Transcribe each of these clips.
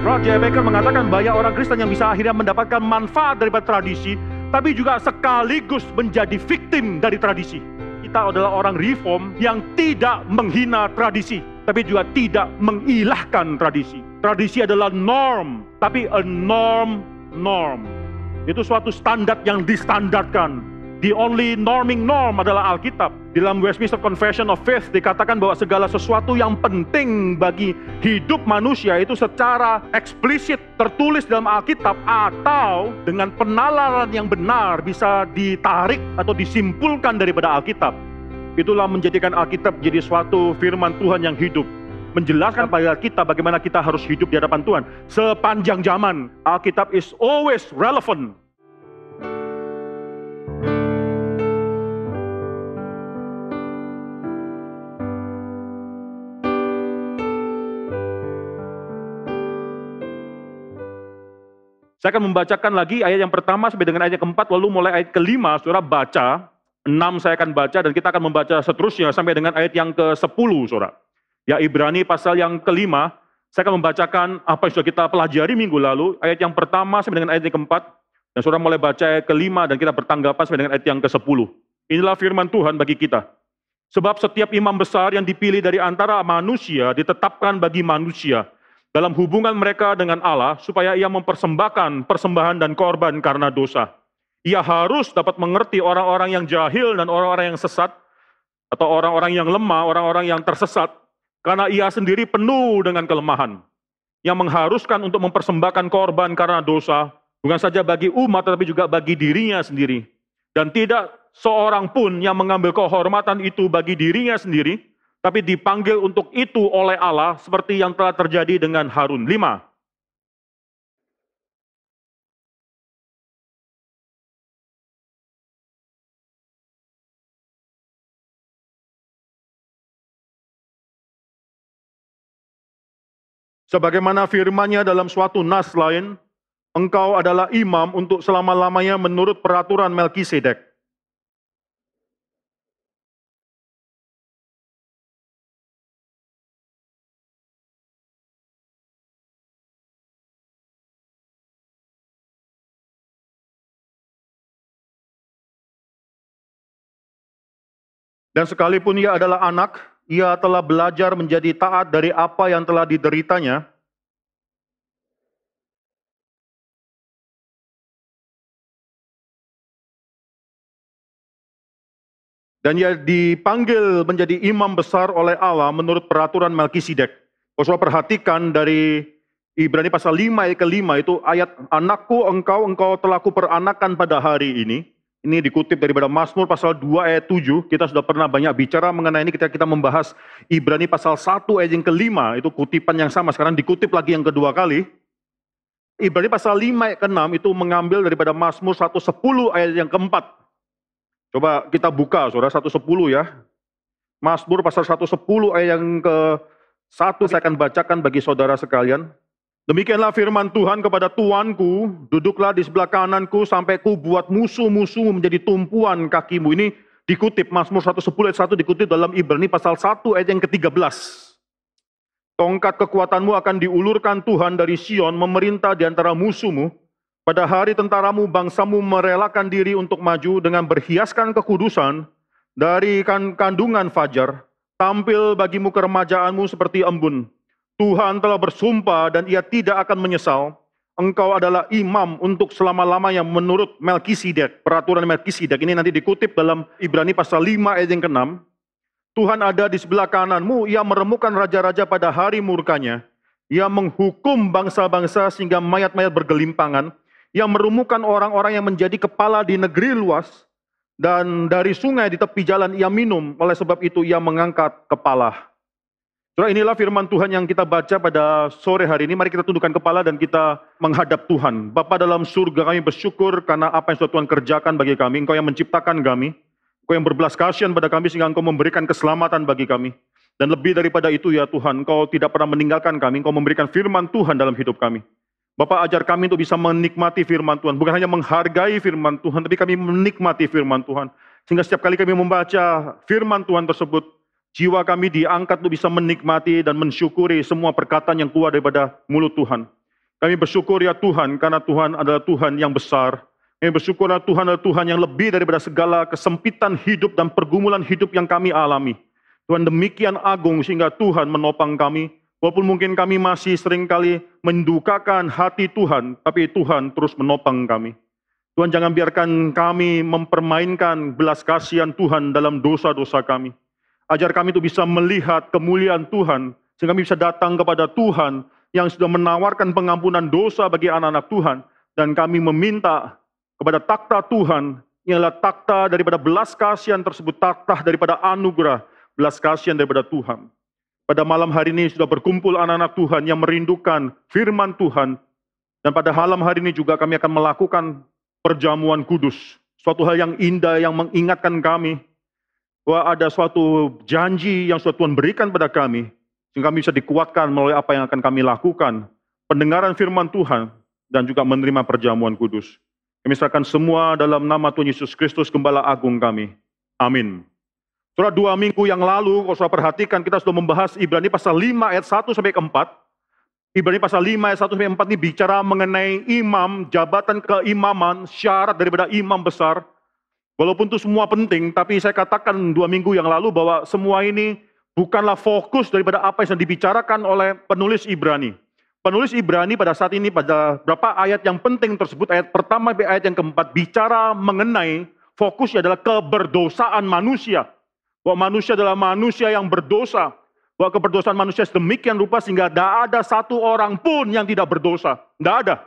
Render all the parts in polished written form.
Roger Baker mengatakan banyak orang Kristen yang bisa akhirnya mendapatkan manfaat daripada tradisi, tapi juga sekaligus menjadi victim dari tradisi. Kita adalah orang reform yang tidak menghina tradisi, tapi juga tidak mengilahkan tradisi. Tradisi adalah norm, tapi a norm. Itu suatu standar yang distandarkan. The only norming norm adalah Alkitab. Dalam Westminster Confession of Faith dikatakan bahwa segala sesuatu yang penting bagi hidup manusia itu secara eksplisit tertulis dalam Alkitab atau dengan penalaran yang benar bisa ditarik atau disimpulkan daripada Alkitab. Itulah menjadikan Alkitab jadi suatu firman Tuhan yang hidup, menjelaskan pada kita bagaimana kita harus hidup di hadapan Tuhan sepanjang zaman. Alkitab is always relevant. Saya akan membacakan lagi ayat yang pertama sampai dengan ayat yang keempat, lalu mulai ayat kelima, saudara baca. 6 saya akan baca dan kita akan membaca seterusnya sampai dengan ayat yang ke-10, saudara. Ya, Ibrani pasal yang kelima, saya akan membacakan apa yang sudah kita pelajari minggu lalu, ayat yang pertama sampai dengan ayat yang keempat, dan saudara mulai baca ayat kelima dan kita bertanggapan sampai dengan ayat yang ke-10. Inilah firman Tuhan bagi kita. Sebab setiap imam besar yang dipilih dari antara manusia ditetapkan bagi manusia, dalam hubungan mereka dengan Allah, supaya ia mempersembahkan persembahan dan korban karena dosa. Ia harus dapat mengerti orang-orang yang jahil dan orang-orang yang sesat, atau orang-orang yang lemah, orang-orang yang tersesat, karena ia sendiri penuh dengan kelemahan, yang mengharuskan untuk mempersembahkan korban karena dosa, bukan saja bagi umat, tetapi juga bagi dirinya sendiri. Dan tidak seorang pun yang mengambil kehormatan itu bagi dirinya sendiri, tapi dipanggil untuk itu oleh Allah seperti yang telah terjadi dengan Harun. 5. Sebagaimana firman-Nya dalam suatu nas lain, engkau adalah imam untuk selama-lamanya menurut peraturan Melkisedek. Dan sekalipun ia adalah anak, ia telah belajar menjadi taat dari apa yang telah dideritanya. Dan ia dipanggil menjadi imam besar oleh Allah menurut peraturan Melkisedek. Saudara perhatikan dari Ibrani pasal 5 ayat ke-5 itu ayat, anakku engkau telah kuperanakan pada hari ini. Ini dikutip daripada Mazmur pasal 2 ayat 7. Kita sudah pernah banyak bicara mengenai ini ketika kita membahas Ibrani pasal 1 ayat yang ke-5. Itu kutipan yang sama, sekarang dikutip lagi yang kedua kali. Ibrani pasal 5 ayat ke-6 itu mengambil daripada Mazmur 110 ayat yang ke-4. Coba kita buka, saudara, 110 ya. Mazmur pasal 110 ayat yang ke-1 saya akan bacakan bagi saudara sekalian. Demikianlah firman Tuhan kepada Tuanku, duduklah di sebelah kananku sampai ku buat musuh-musuh menjadi tumpuan kakimu. Ini dikutip, Mazmur 110 ayat 1 dikutip dalam Ibrani pasal 1 ayat yang ke-13. Tongkat kekuatanmu akan diulurkan Tuhan dari Sion, memerintah di antara musuhmu. Pada hari tentaramu bangsamu merelakan diri untuk maju dengan berhiaskan kekudusan dari kandungan fajar. Tampil bagimu keremajaanmu seperti embun. Tuhan telah bersumpah dan ia tidak akan menyesal. Engkau adalah imam untuk selama-lamanya menurut Melkisedek, peraturan Melkisedek. Ini nanti dikutip dalam Ibrani pasal 5 ayat yang ke-6. Tuhan ada di sebelah kananmu, ia meremukkan raja-raja pada hari murkanya. Ia menghukum bangsa-bangsa sehingga mayat-mayat bergelimpangan. Ia meremukkan orang-orang yang menjadi kepala di negeri luas. Dan dari sungai di tepi jalan ia minum, oleh sebab itu ia mengangkat kepala. Saudara, inilah firman Tuhan yang kita baca pada sore hari ini. Mari kita tundukkan kepala dan kita menghadap Tuhan. Bapa dalam surga, kami bersyukur karena apa yang sudah Tuhan kerjakan bagi kami. Engkau yang menciptakan kami. Engkau yang berbelas kasihan pada kami sehingga Engkau memberikan keselamatan bagi kami. Dan lebih daripada itu ya Tuhan, Engkau tidak pernah meninggalkan kami. Engkau memberikan firman Tuhan dalam hidup kami. Bapak, ajar kami untuk bisa menikmati firman Tuhan. Bukan hanya menghargai firman Tuhan, tapi kami menikmati firman Tuhan. Sehingga setiap kali kami membaca firman Tuhan tersebut, Jiwa kami diangkat untuk bisa menikmati dan mensyukuri semua perkataan yang keluar daripada mulut Tuhan. Kami bersyukur ya Tuhan, karena Tuhan adalah Tuhan yang besar. Kami bersyukur ya Tuhan adalah Tuhan yang lebih daripada segala kesempitan hidup dan pergumulan hidup yang kami alami. Tuhan demikian agung sehingga Tuhan menopang kami. Walaupun mungkin kami masih seringkali mendukakan hati Tuhan, tapi Tuhan terus menopang kami. Tuhan jangan biarkan kami mempermainkan belas kasihan Tuhan dalam dosa-dosa kami. Ajar kami untuk bisa melihat kemuliaan Tuhan, sehingga kami bisa datang kepada Tuhan yang sudah menawarkan pengampunan dosa bagi anak-anak Tuhan. Dan kami meminta kepada takhta Tuhan, yang adalah takhta daripada belas kasihan tersebut, takhta daripada anugerah, belas kasihan daripada Tuhan. Pada malam hari ini sudah berkumpul anak-anak Tuhan yang merindukan firman Tuhan. Dan pada malam hari ini juga kami akan melakukan perjamuan kudus. Suatu hal yang indah yang mengingatkan kami bahwa ada suatu janji yang sudah Tuhan berikan pada kami, sehingga kami bisa dikuatkan melalui apa yang akan kami lakukan, pendengaran firman Tuhan, dan juga menerima perjamuan kudus. Kami serahkan semua dalam nama Tuhan Yesus Kristus, Gembala Agung kami. Amin. Saudara, 2 minggu yang lalu, kalau saudara perhatikan, kita sudah membahas Ibrani pasal 5 ayat 1 sampai ke 4. Ibrani pasal 5 ayat 1 sampai 4 ini bicara mengenai imam, jabatan keimaman, syarat daripada imam besar. Walaupun itu semua penting, tapi saya katakan 2 minggu yang lalu bahwa semua ini bukanlah fokus daripada apa yang dibicarakan oleh penulis Ibrani. Penulis Ibrani pada saat ini, pada beberapa ayat yang penting tersebut, ayat pertama sampai ayat yang keempat, bicara mengenai fokusnya adalah keberdosaan manusia. Bahwa manusia adalah manusia yang berdosa. Bahwa keberdosaan manusia sedemikian rupa sehingga tidak ada satu orang pun yang tidak berdosa. Tidak ada.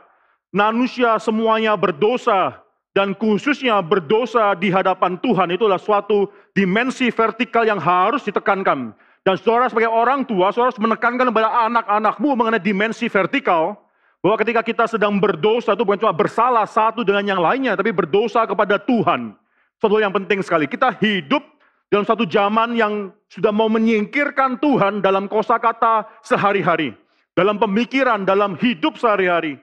Manusia semuanya berdosa. Dan khususnya berdosa di hadapan Tuhan itu adalah suatu dimensi vertikal yang harus ditekankan. Dan saudara sebagai orang tua, saudara harus menekankan kepada anak-anakmu mengenai dimensi vertikal. Bahwa ketika kita sedang berdosa itu bukan cuma bersalah satu dengan yang lainnya, tapi berdosa kepada Tuhan. Suatu yang penting sekali. Kita hidup dalam satu zaman yang sudah mau menyingkirkan Tuhan dalam kosakata sehari-hari. Dalam pemikiran, dalam hidup sehari-hari.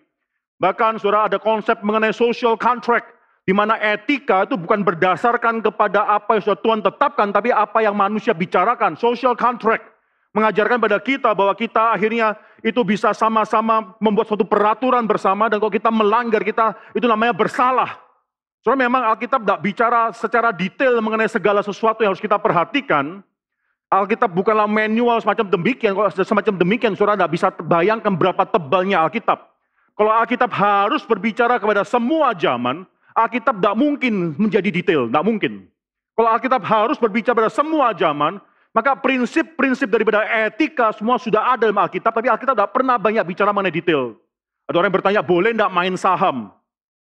Bahkan saudara ada konsep mengenai social contract. Di mana etika itu bukan berdasarkan kepada apa yang sudah Tuhan tetapkan, tapi apa yang manusia bicarakan. Social contract mengajarkan pada kita bahwa kita akhirnya itu bisa sama-sama membuat suatu peraturan bersama, dan kalau kita melanggar, kita itu namanya bersalah. Soalnya memang Alkitab tidak bicara secara detail mengenai segala sesuatu yang harus kita perhatikan. Alkitab bukanlah manual semacam demikian. Kalau semacam demikian, saudara tidak bisa bayangkan berapa tebalnya Alkitab. Kalau Alkitab harus berbicara kepada semua zaman, Alkitab tidak mungkin menjadi detail, tidak mungkin. Kalau Alkitab harus berbicara pada semua zaman, maka prinsip-prinsip daripada etika semua sudah ada dalam Alkitab, tapi Alkitab tidak pernah banyak bicara mengenai detail. Ada orang yang bertanya, boleh tidak main saham?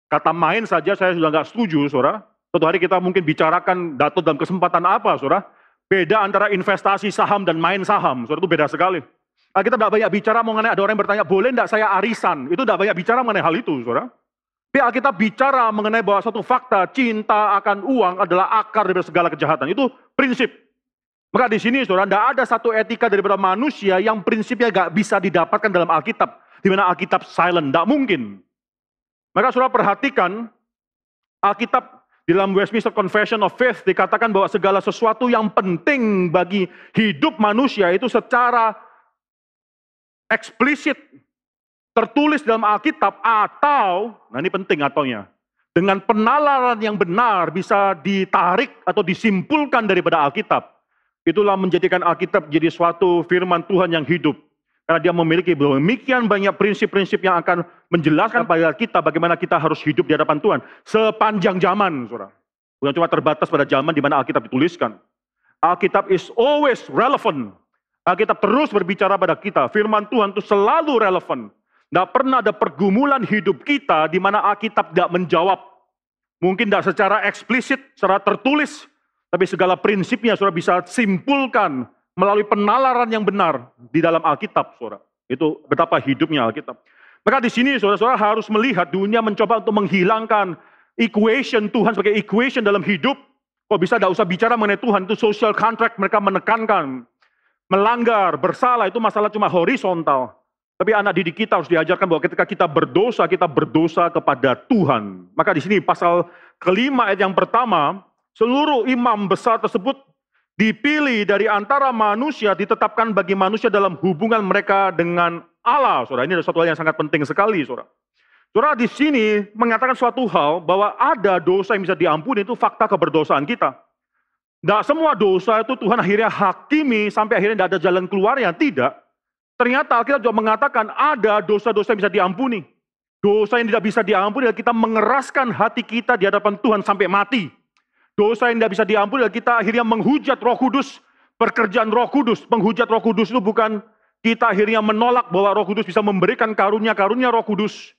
Kata main saja saya sudah nggak setuju, saudara. Suatu hari kita mungkin bicarakan dato dalam kesempatan apa, saudara. Beda antara investasi saham dan main saham, saudara, itu beda sekali. Alkitab tidak banyak bicara mengenai, ada orang yang bertanya, boleh tidak saya arisan? Itu tidak banyak bicara mengenai hal itu, saudara. Tapi Alkitab bicara mengenai bahwa satu fakta, cinta akan uang adalah akar dari segala kejahatan. Itu prinsip. Maka di sini saudara, tidak ada satu etika daripada manusia yang prinsipnya nggak bisa didapatkan dalam Alkitab. Di mana Alkitab silent, tidak mungkin. Maka saudara perhatikan, Alkitab di dalam Westminster Confession of Faith dikatakan bahwa segala sesuatu yang penting bagi hidup manusia itu secara eksplisit tertulis dalam Alkitab, atau, nah ini penting ataunya, dengan penalaran yang benar bisa ditarik atau disimpulkan daripada Alkitab. Itulah menjadikan Alkitab jadi suatu firman Tuhan yang hidup. Karena dia memiliki demikian banyak prinsip-prinsip yang akan menjelaskan pada kita bagaimana kita harus hidup di hadapan Tuhan. Sepanjang zaman, saudara. Bukan cuma terbatas pada zaman di mana Alkitab dituliskan. Alkitab is always relevant. Alkitab terus berbicara pada kita. Firman Tuhan itu selalu relevan. Tidak pernah ada pergumulan hidup kita di mana Alkitab tidak menjawab. Mungkin tidak secara eksplisit, secara tertulis, tapi segala prinsipnya saudara bisa simpulkan melalui penalaran yang benar di dalam Alkitab, saudara. Itu betapa hidupnya Alkitab. Maka di sini saudara-saudara harus melihat dunia mencoba untuk menghilangkan equation Tuhan sebagai equation dalam hidup. Kok bisa tidak usah bicara mengenai Tuhan, itu social contract mereka menekankan. Melanggar, bersalah itu masalah cuma horizontal. Tapi anak didik kita harus diajarkan bahwa ketika kita berdosa kepada Tuhan. Maka di sini pasal kelima ayat yang pertama, seluruh imam besar tersebut dipilih dari antara manusia, ditetapkan bagi manusia dalam hubungan mereka dengan Allah. Saudara, ini adalah suatu hal yang sangat penting sekali, saudara. Saudara, di sini mengatakan suatu hal bahwa ada dosa yang bisa diampuni, itu fakta keberdosaan kita. Tidak semua dosa itu Tuhan akhirnya hakimi sampai akhirnya tidak ada jalan keluarnya, tidak. Ternyata Alkitab juga mengatakan ada dosa-dosa yang bisa diampuni. Dosa yang tidak bisa diampuni adalah kita mengeraskan hati kita di hadapan Tuhan sampai mati. Dosa yang tidak bisa diampuni adalah kita akhirnya menghujat Roh Kudus, pekerjaan Roh Kudus. Menghujat Roh Kudus itu bukan kita akhirnya menolak bahwa Roh Kudus bisa memberikan karunia-karunia Roh Kudus.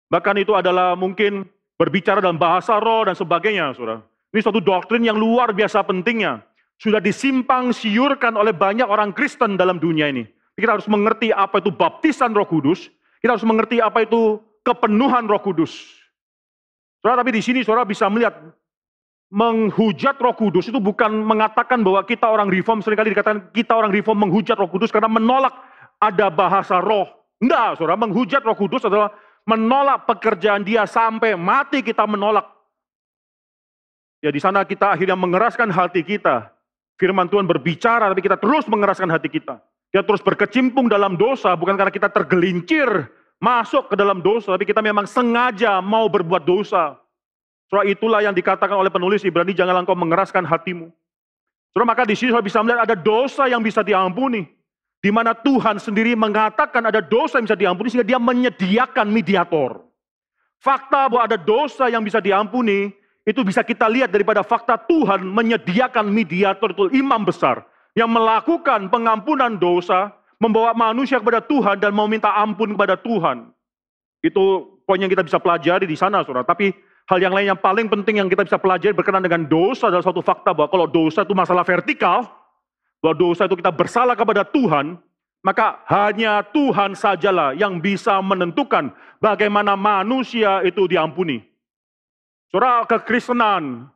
Bahkan itu adalah mungkin berbicara dalam bahasa roh dan sebagainya, saudara. Ini suatu doktrin yang luar biasa pentingnya. Sudah disimpang siurkan oleh banyak orang Kristen dalam dunia ini. Kita harus mengerti apa itu baptisan Roh Kudus. Kita harus mengerti apa itu kepenuhan Roh Kudus. Saudara, tapi di sini saudara bisa melihat menghujat Roh Kudus itu bukan mengatakan bahwa kita orang reform, seringkali dikatakan kita orang reform menghujat Roh Kudus karena menolak ada bahasa roh. Enggak, saudara, menghujat Roh Kudus adalah menolak pekerjaan Dia sampai mati kita menolak. Ya, di sana kita akhirnya mengeraskan hati kita. Firman Tuhan berbicara, tapi kita terus mengeraskan hati kita. Kita terus berkecimpung dalam dosa, bukan karena kita tergelincir masuk ke dalam dosa, tapi kita memang sengaja mau berbuat dosa. Soal itulah yang dikatakan oleh penulis Ibrani, janganlah engkau mengeraskan hatimu. Saudara, maka di sini saudara bisa melihat ada dosa yang bisa diampuni. Di mana Tuhan sendiri mengatakan ada dosa yang bisa diampuni sehingga Dia menyediakan mediator. Fakta bahwa ada dosa yang bisa diampuni, itu bisa kita lihat daripada fakta Tuhan menyediakan mediator, itu imam besar, yang melakukan pengampunan dosa, membawa manusia kepada Tuhan dan mau minta ampun kepada Tuhan. Itu poin yang kita bisa pelajari di sana, saudara. Tapi hal yang lain yang paling penting yang kita bisa pelajari berkenaan dengan dosa adalah suatu fakta bahwa kalau dosa itu masalah vertikal, bahwa dosa itu kita bersalah kepada Tuhan, maka hanya Tuhan sajalah yang bisa menentukan bagaimana manusia itu diampuni. Saudara, kekristenan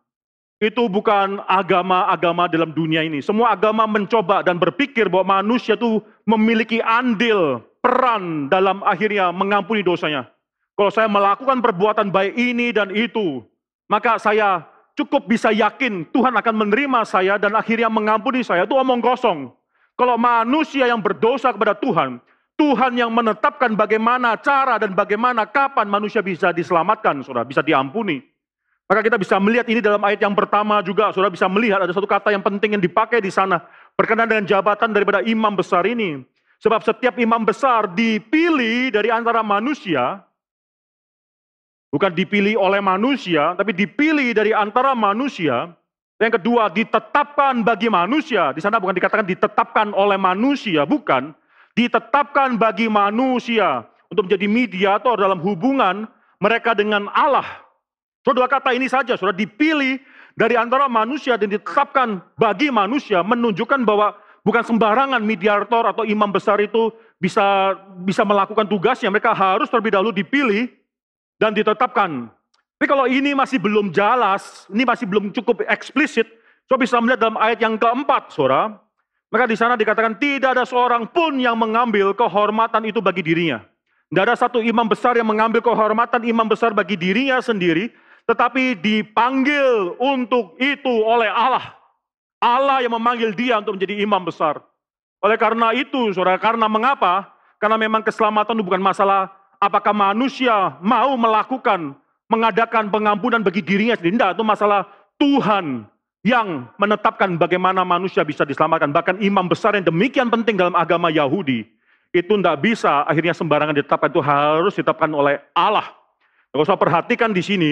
itu bukan agama-agama dalam dunia ini. Semua agama mencoba dan berpikir bahwa manusia itu memiliki andil, peran dalam akhirnya mengampuni dosanya. Kalau saya melakukan perbuatan baik ini dan itu, maka saya cukup bisa yakin Tuhan akan menerima saya dan akhirnya mengampuni saya. Itu omong kosong. Kalau manusia yang berdosa kepada Tuhan, Tuhan yang menetapkan bagaimana cara dan bagaimana kapan manusia bisa diselamatkan, saudara, bisa diampuni. Maka kita bisa melihat ini dalam ayat yang pertama juga, saudara bisa melihat ada satu kata yang penting yang dipakai di sana berkenaan dengan jabatan daripada imam besar ini. Sebab setiap imam besar dipilih dari antara manusia, bukan dipilih oleh manusia, tapi dipilih dari antara manusia. Yang kedua, ditetapkan bagi manusia. Di sana bukan dikatakan ditetapkan oleh manusia, bukan. Ditetapkan bagi manusia untuk menjadi mediator dalam hubungan mereka dengan Allah. Dua kata ini saja, saudara, dipilih dari antara manusia dan ditetapkan bagi manusia, menunjukkan bahwa bukan sembarangan mediator atau imam besar itu bisa melakukan tugasnya. Mereka harus terlebih dahulu dipilih dan ditetapkan. Tapi kalau ini masih belum jelas, ini masih belum cukup eksplisit, saudara bisa melihat dalam ayat yang keempat, saudara. Maka di sana dikatakan tidak ada seorang pun yang mengambil kehormatan itu bagi dirinya. Tidak ada satu imam besar yang mengambil kehormatan imam besar bagi dirinya sendiri, tetapi dipanggil untuk itu oleh Allah. Allah yang memanggil dia untuk menjadi imam besar. Oleh karena itu, saudara, karena mengapa? Karena memang keselamatan itu bukan masalah apakah manusia mau mengadakan pengampunan bagi dirinya sendiri. Tidak, itu masalah Tuhan yang menetapkan bagaimana manusia bisa diselamatkan. Bahkan imam besar yang demikian penting dalam agama Yahudi, itu tidak bisa akhirnya sembarangan ditetapkan, itu harus ditetapkan oleh Allah. Kalau saya perhatikan di sini,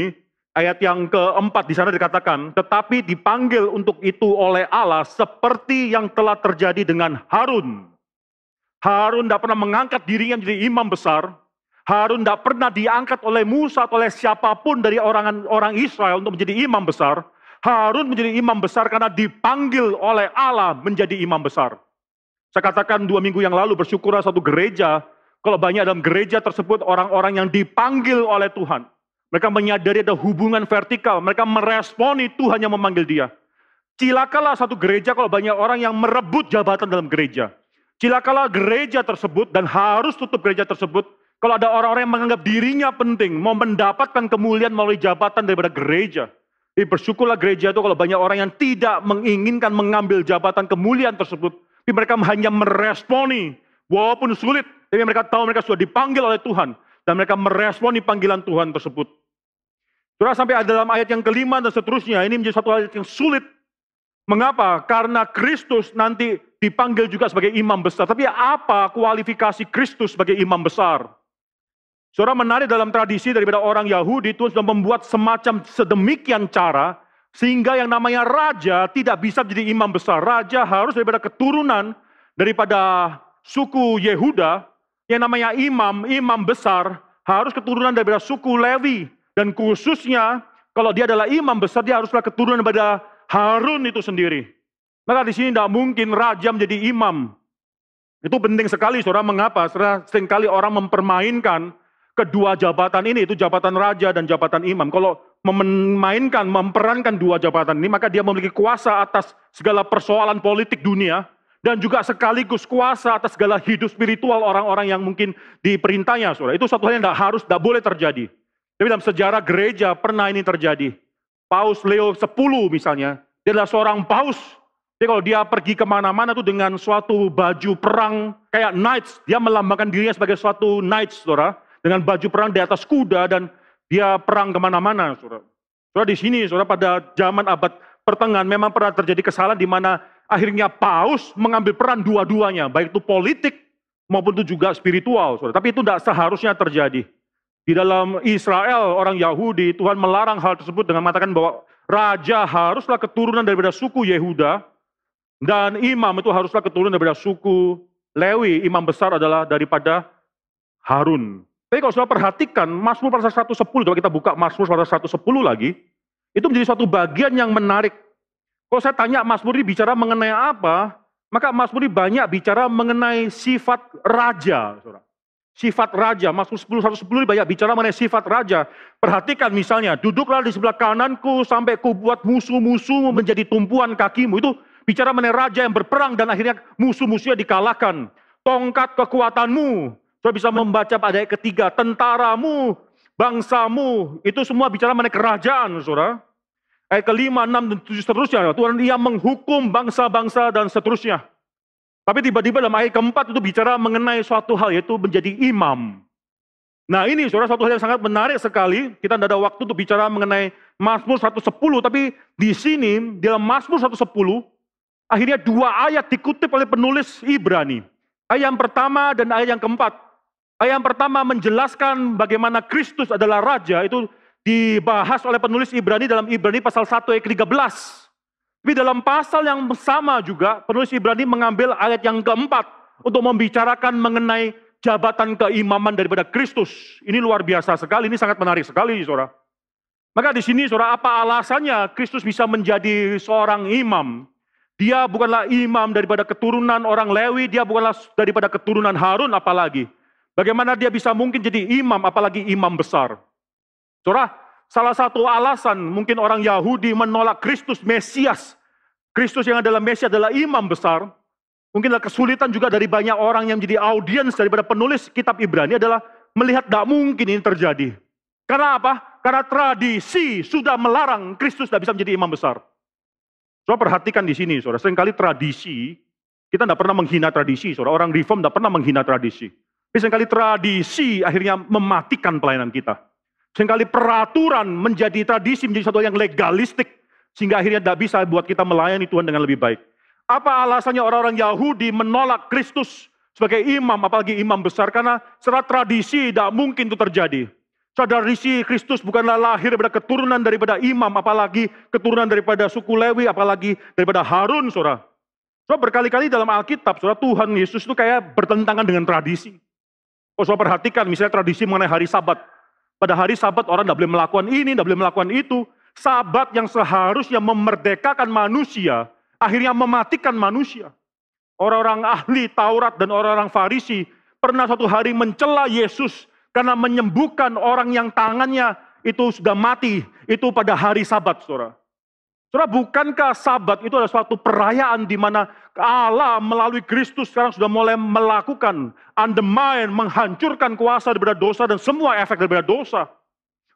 ayat yang keempat di sana dikatakan, tetapi dipanggil untuk itu oleh Allah seperti yang telah terjadi dengan Harun. Harun tidak pernah mengangkat dirinya menjadi imam besar. Harun tidak pernah diangkat oleh Musa atau oleh siapapun dari orang Israel untuk menjadi imam besar. Harun menjadi imam besar karena dipanggil oleh Allah menjadi imam besar. Saya katakan 2 minggu yang lalu, bersyukurlah satu gereja, kalau banyak dalam gereja tersebut orang-orang yang dipanggil oleh Tuhan. Mereka menyadari ada hubungan vertikal, mereka meresponi Tuhan yang memanggil dia. Cilakalah satu gereja kalau banyak orang yang merebut jabatan dalam gereja. Cilakalah gereja tersebut dan harus tutup gereja tersebut kalau ada orang-orang yang menganggap dirinya penting, mau mendapatkan kemuliaan melalui jabatan daripada gereja. Jadi bersyukurlah gereja itu kalau banyak orang yang tidak menginginkan mengambil jabatan kemuliaan tersebut, tapi mereka hanya meresponi, walaupun sulit, tapi mereka tahu mereka sudah dipanggil oleh Tuhan, dan mereka meresponi panggilan Tuhan tersebut. Saudara, sampai ada dalam ayat yang kelima dan seterusnya, ini menjadi satu ayat yang sulit. Mengapa? Karena Kristus nanti dipanggil juga sebagai imam besar. Tapi apa kualifikasi Kristus sebagai imam besar? Saudara, menarik dalam tradisi daripada orang Yahudi, Tuhan sudah membuat semacam sedemikian cara, sehingga yang namanya raja tidak bisa menjadi imam besar. Raja harus daripada keturunan daripada suku Yehuda, yang namanya imam besar, harus keturunan daripada suku Lewi. Dan khususnya, kalau dia adalah imam besar, dia haruslah keturunan daripada Harun itu sendiri. Maka di sini tidak mungkin raja menjadi imam. Itu penting sekali, saudara. Mengapa? Saudara, seringkali orang mempermainkan kedua jabatan ini, itu jabatan raja dan jabatan imam. Kalau memperankan dua jabatan ini, maka dia memiliki kuasa atas segala persoalan politik dunia, dan juga sekaligus kuasa atas segala hidup spiritual orang-orang yang mungkin diperintahnya, saudara. Itu satu hal yang tidak boleh terjadi. Tapi dalam sejarah gereja pernah ini terjadi. Paus Leo X misalnya, dia adalah seorang paus. Jadi kalau dia pergi kemana-mana tuh dengan suatu baju perang kayak knights, dia melambangkan dirinya sebagai suatu knights, saudara, dengan baju perang di atas kuda, dan dia perang kemana-mana, saudara. Saudara, di sini, saudara, pada zaman abad pertengahan memang pernah terjadi kesalahan di mana akhirnya paus mengambil peran dua-duanya, baik itu politik maupun itu juga spiritual, saudara. Tapi itu tidak seharusnya terjadi. Di dalam Israel, orang Yahudi, Tuhan melarang hal tersebut dengan mengatakan bahwa raja haruslah keturunan daripada suku Yehuda, dan imam itu haruslah keturunan daripada suku Lewi. Imam besar adalah daripada Harun. Tapi kalau sudah perhatikan, Mazmur pasal 110, coba kita buka Mazmur pasal 110 lagi, itu menjadi suatu bagian yang menarik. Kalau saya tanya Mazmur ini bicara mengenai apa, maka Mazmur ini banyak bicara mengenai sifat raja, saudara. Sifat raja, Mazmur 110 banyak bicara mengenai sifat raja. Perhatikan misalnya, duduklah di sebelah kananku sampai ku buat musuh-musuh menjadi tumpuan kakimu. Itu bicara mengenai raja yang berperang dan akhirnya musuh-musuhnya dikalahkan. Tongkat kekuatanmu, saudara bisa membaca pada ayat ketiga, tentaramu, bangsamu, itu semua bicara mengenai kerajaan, saudara. Ayat kelima, 6, dan 7 seterusnya, Tuhan ia menghukum bangsa-bangsa dan seterusnya. Tapi tiba-tiba dalam ayat keempat itu bicara mengenai suatu hal, yaitu menjadi imam. Nah ini, saudara, suatu hal yang sangat menarik sekali. Kita tidak ada waktu untuk bicara mengenai Mazmur 110, tapi di sini, dalam Mazmur 110, akhirnya dua ayat dikutip oleh penulis Ibrani. Ayat yang pertama dan ayat yang keempat. Ayat yang pertama menjelaskan bagaimana Kristus adalah raja, itu dibahas oleh penulis Ibrani dalam Ibrani pasal 1 ayat ke-13. Tapi dalam pasal yang sama juga, penulis Ibrani mengambil ayat yang keempat untuk membicarakan mengenai jabatan keimaman daripada Kristus. Ini luar biasa sekali, ini sangat menarik sekali, saudara. Maka di sini, saudara, apa alasannya Kristus bisa menjadi seorang imam? Dia bukanlah imam daripada keturunan orang Lewi, dia bukanlah daripada keturunan Harun apalagi. Bagaimana dia bisa mungkin jadi imam, apalagi imam besar? Saudara, salah satu alasan mungkin orang Yahudi menolak Kristus Mesias, Kristus yang adalah Mesias adalah imam besar, mungkinlah kesulitan juga dari banyak orang yang menjadi audiens daripada penulis kitab Ibrani adalah melihat tidak mungkin ini terjadi. Karena apa? Karena tradisi sudah melarang Kristus tidak bisa menjadi imam besar. Saudara perhatikan di sini, saudara, seringkali tradisi, kita tidak pernah menghina tradisi, saudara. Orang reform tidak pernah menghina tradisi. Tapi seringkali tradisi akhirnya mematikan pelayanan kita. Seringkali peraturan menjadi tradisi, menjadi satu yang legalistik, sehingga akhirnya tidak bisa buat kita melayani Tuhan dengan lebih baik. Apa alasannya orang-orang Yahudi menolak Kristus sebagai imam, apalagi imam besar? Karena secara tradisi tidak mungkin itu terjadi. Tradisi Kristus bukanlah lahir daripada keturunan daripada imam, apalagi keturunan daripada suku Lewi, apalagi daripada Harun, saudara. Saudara, berkali-kali dalam Alkitab, saudara, Tuhan Yesus itu kayak bertentangan dengan tradisi. Kalau saudara perhatikan, misalnya tradisi mengenai hari Sabat. Pada hari Sabat orang tidak boleh melakukan ini, tidak boleh melakukan itu. Sabat yang seharusnya memerdekakan manusia, akhirnya mematikan manusia. Orang-orang ahli Taurat dan orang-orang Farisi pernah suatu hari mencela Yesus karena menyembuhkan orang yang tangannya itu sudah mati. Itu pada hari Sabat, saudara. Saudara, bukankah Sabat itu adalah suatu perayaan di mana Allah melalui Kristus sekarang sudah mulai melakukan undermine, menghancurkan kuasa daripada dosa dan semua efek daripada dosa.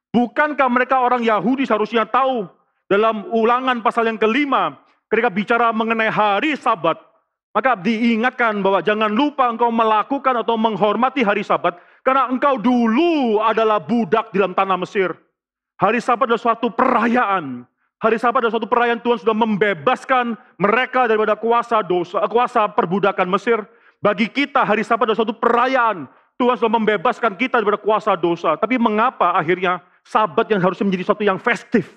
Bukankah mereka orang Yahudi seharusnya tahu Dalam Ulangan pasal yang kelima, ketika bicara mengenai hari Sabat, maka diingatkan bahwa jangan lupa engkau melakukan atau menghormati hari Sabat, karena engkau dulu adalah budak di dalam tanah Mesir. Hari Sabat adalah suatu perayaan. Hari Sabat adalah suatu perayaan Tuhan sudah membebaskan mereka daripada kuasa perbudakan Mesir. Bagi kita hari Sabat adalah suatu perayaan. Tuhan sudah membebaskan kita daripada kuasa dosa. Tapi mengapa akhirnya Sabat yang harusnya menjadi sesuatu yang festif,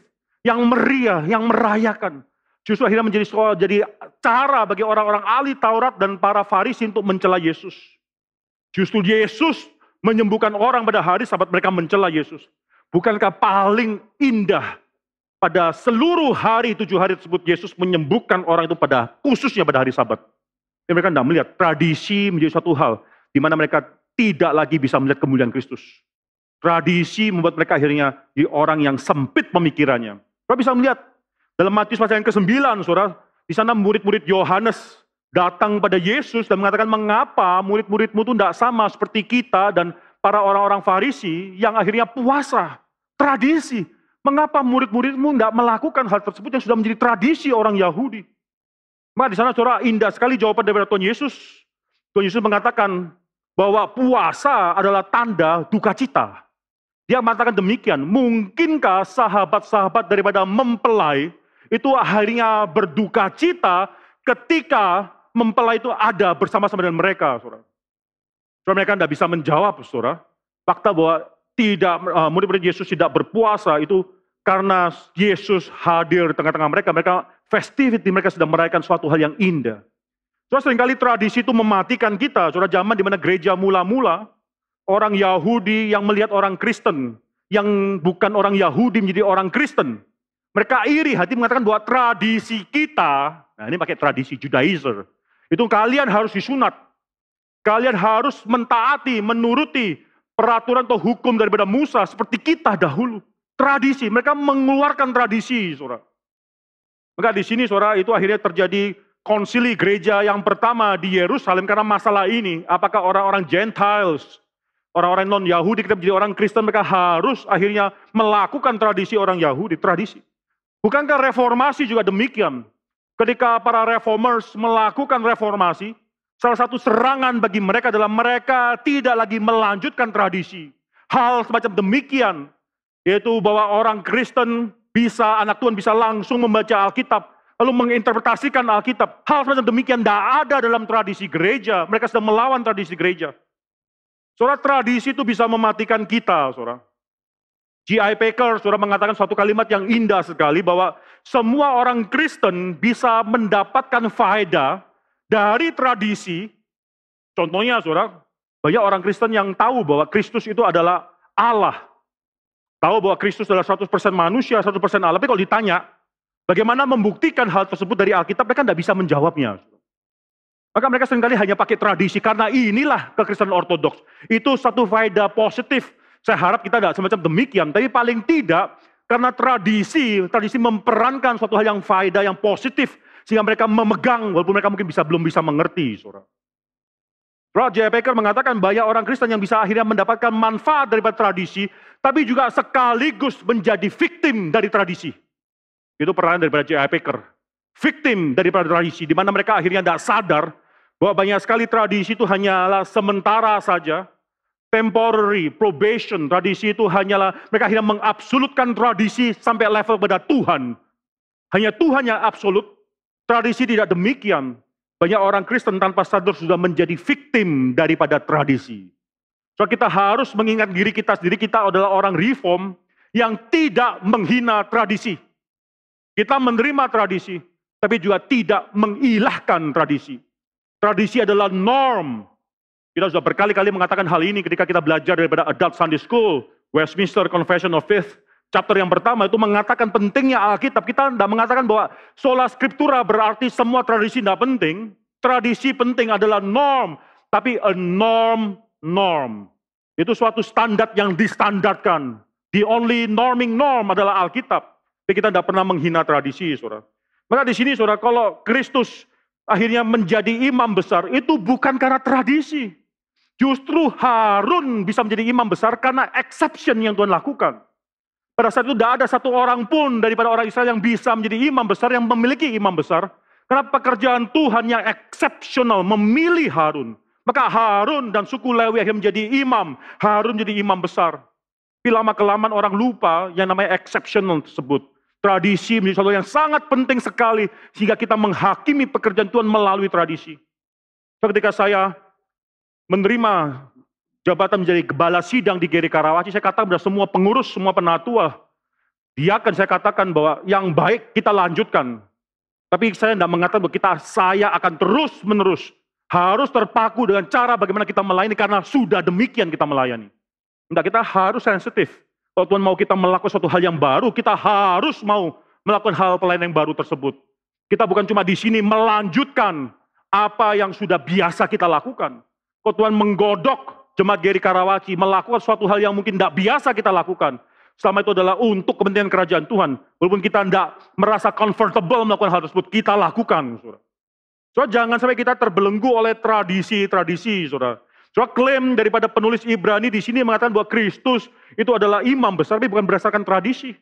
yang meriah, yang merayakan, justru akhirnya jadi cara bagi orang-orang ahli Taurat dan para Farisi untuk mencela Yesus. Justru Yesus menyembuhkan orang pada hari Sabat, mereka mencela Yesus. Bukankah paling indah pada seluruh hari 7 hari tersebut Yesus menyembuhkan orang itu khususnya pada hari Sabat? Dan mereka tidak melihat tradisi menjadi satu hal di mana mereka tidak lagi bisa melihat kemuliaan Kristus. Tradisi membuat mereka akhirnya di orang yang sempit pemikirannya. Saudara bisa melihat dalam Matius pasal yang ke-9, saudara, di sana murid-murid Yohanes datang pada Yesus dan mengatakan, mengapa murid-muridmu itu tidak sama seperti kita dan para orang-orang Farisi yang akhirnya puasa, tradisi. Mengapa murid-muridmu tidak melakukan hal tersebut yang sudah menjadi tradisi orang Yahudi? Maka di sana saudara indah sekali jawaban daripada Tuhan Yesus. Tuhan Yesus mengatakan bahwa puasa adalah tanda duka cita. Dia mengatakan demikian, mungkinkah sahabat-sahabat daripada mempelai itu akhirnya berduka cita ketika mempelai itu ada bersama-sama dengan mereka, saudara. Saudara, mereka tidak bisa menjawab, saudara. Fakta bahwa murid-murid Yesus tidak berpuasa itu karena Yesus hadir di tengah-tengah mereka. Mereka festivity, mereka sedang merayakan suatu hal yang indah. Saudara, seringkali tradisi itu mematikan kita. Saudara, zaman di mana gereja mula-mula, orang Yahudi yang melihat orang Kristen, yang bukan orang Yahudi menjadi orang Kristen. Mereka iri hati mengatakan bahwa tradisi kita, nah ini pakai tradisi Judaizer, itu kalian harus disunat. Kalian harus mentaati, menuruti peraturan atau hukum daripada Musa seperti kita dahulu. Tradisi, mereka mengeluarkan tradisi, saudara. Maka di sini, saudara, itu akhirnya terjadi konsili gereja yang pertama di Yerusalem karena masalah ini. Apakah orang-orang Gentiles, orang-orang non-Yahudi, kita menjadi orang Kristen, mereka harus akhirnya melakukan tradisi orang Yahudi, tradisi. Bukankah reformasi juga demikian? Ketika para reformers melakukan reformasi, salah satu serangan bagi mereka adalah mereka tidak lagi melanjutkan tradisi. Hal semacam demikian, yaitu bahwa orang Kristen bisa, anak Tuhan bisa langsung membaca Alkitab, lalu menginterpretasikan Alkitab. Hal semacam demikian tidak ada dalam tradisi gereja. Mereka sedang melawan tradisi gereja. Saudara, tradisi itu bisa mematikan kita, saudara. J.I. Packer, saudara, mengatakan suatu kalimat yang indah sekali bahwa semua orang Kristen bisa mendapatkan faedah dari tradisi. Contohnya, saudara, banyak orang Kristen yang tahu bahwa Kristus itu adalah Allah. Tahu bahwa Kristus adalah 100% manusia, 100% Allah. Tapi kalau ditanya, bagaimana membuktikan hal tersebut dari Alkitab, mereka tidak bisa menjawabnya. Maka mereka seringkali hanya pakai tradisi, karena inilah kekristenan ortodoks. Itu satu faedah positif. Saya harap kita tidak semacam demikian, tapi paling tidak, karena tradisi memperankan suatu hal yang faedah, yang positif, sehingga mereka memegang, walaupun mereka mungkin belum bisa mengerti. Saudara, J.I. Packer mengatakan banyak orang Kristen yang bisa akhirnya mendapatkan manfaat daripada tradisi, tapi juga sekaligus menjadi victim dari tradisi. Itu peran daripada J.I. Packer. Victim daripada tradisi, di mana mereka akhirnya tidak sadar bahwa banyak sekali tradisi itu hanyalah sementara saja, temporary, probation, tradisi itu hanyalah, mereka akhirnya mengabsolutkan tradisi sampai level pada Tuhan. Hanya Tuhan yang absolut, tradisi tidak demikian. Banyak orang Kristen tanpa sadar sudah menjadi victim daripada tradisi. So kita harus mengingat diri kita sendiri, kita adalah orang reform yang tidak menghina tradisi. Kita menerima tradisi, tapi juga tidak mengilahkan tradisi. Tradisi adalah norm. Kita sudah berkali-kali mengatakan hal ini ketika kita belajar daripada Adult Sunday School, Westminster Confession of Faith. Chapter yang pertama itu mengatakan pentingnya Alkitab. Kita tidak mengatakan bahwa sola scriptura berarti semua tradisi tidak penting. Tradisi penting adalah norm. Tapi a norm. Itu suatu standar yang distandarkan. The only norming norm adalah Alkitab. Tapi kita tidak pernah menghina tradisi, saudara. Maka di sini, saudara, kalau Kristus akhirnya menjadi imam besar, itu bukan karena tradisi. Justru Harun bisa menjadi imam besar karena exception yang Tuhan lakukan. Pada saat itu tidak ada satu orang pun daripada orang Israel yang bisa menjadi imam besar, yang memiliki imam besar. Karena pekerjaan Tuhan yang eksepsional memilih Harun. Maka Harun dan suku Lewi akhirnya menjadi imam. Harun jadi imam besar. Tapi lama-kelamaan orang lupa yang namanya exceptional tersebut. Tradisi menjadi sesuatu yang sangat penting sekali. Sehingga kita menghakimi pekerjaan Tuhan melalui tradisi. Ketika saya menerima jabatan menjadi gembala sidang di GRI Karawaci, saya katakan kepada semua pengurus, semua penatua, diakan, saya katakan bahwa yang baik kita lanjutkan. Tapi saya tidak mengatakan bahwa saya akan terus menerus harus terpaku dengan cara bagaimana kita melayani karena sudah demikian kita melayani. Tidak, kita harus sensitif. Kalau Tuhan mau kita melakukan suatu hal yang baru, kita harus mau melakukan hal pelayanan yang baru tersebut. Kita bukan cuma di sini melanjutkan apa yang sudah biasa kita lakukan. Kalau Tuhan menggodok jemaat GRI Karawaci melakukan suatu hal yang mungkin tidak biasa kita lakukan, selama itu adalah untuk kepentingan kerajaan Tuhan. Walaupun kita tidak merasa comfortable melakukan hal tersebut, kita lakukan. Saudara, jangan sampai kita terbelenggu oleh tradisi-tradisi, saudara. Saudara, klaim daripada penulis Ibrani di sini mengatakan bahwa Kristus itu adalah imam besar, tapi bukan berdasarkan tradisi.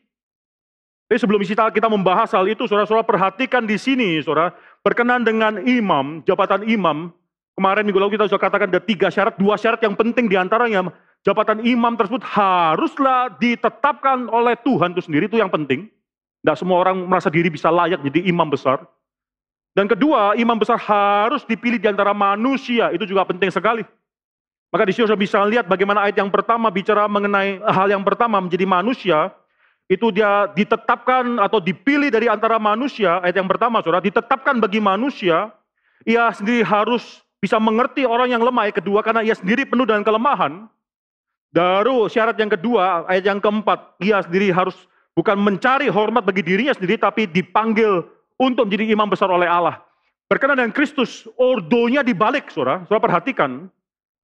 Tapi sebelum kita membahas hal itu, saudara-saudara perhatikan di sini, saudara, berkenan dengan imam, jabatan imam. Kemarin minggu lalu kita sudah katakan ada 3 syarat, 2 syarat yang penting diantaranya. Jabatan imam tersebut haruslah ditetapkan oleh Tuhan itu sendiri, itu yang penting. Tidak semua orang merasa diri bisa layak jadi imam besar. Dan kedua, imam besar harus dipilih di antara manusia, itu juga penting sekali. Maka di sini sudah bisa lihat bagaimana ayat yang pertama bicara mengenai hal yang pertama menjadi manusia, itu dia ditetapkan atau dipilih dari antara manusia. Ayat yang pertama, saudara, ditetapkan bagi manusia, ia sendiri harus bisa mengerti orang yang lemah. Yang kedua, karena ia sendiri penuh dengan kelemahan. Baru syarat yang kedua, ayat yang keempat, ia sendiri harus bukan mencari hormat bagi dirinya sendiri, tapi dipanggil untuk menjadi imam besar oleh Allah. Berkenan dengan Kristus, ordonya dibalik, saudara. Saudara perhatikan,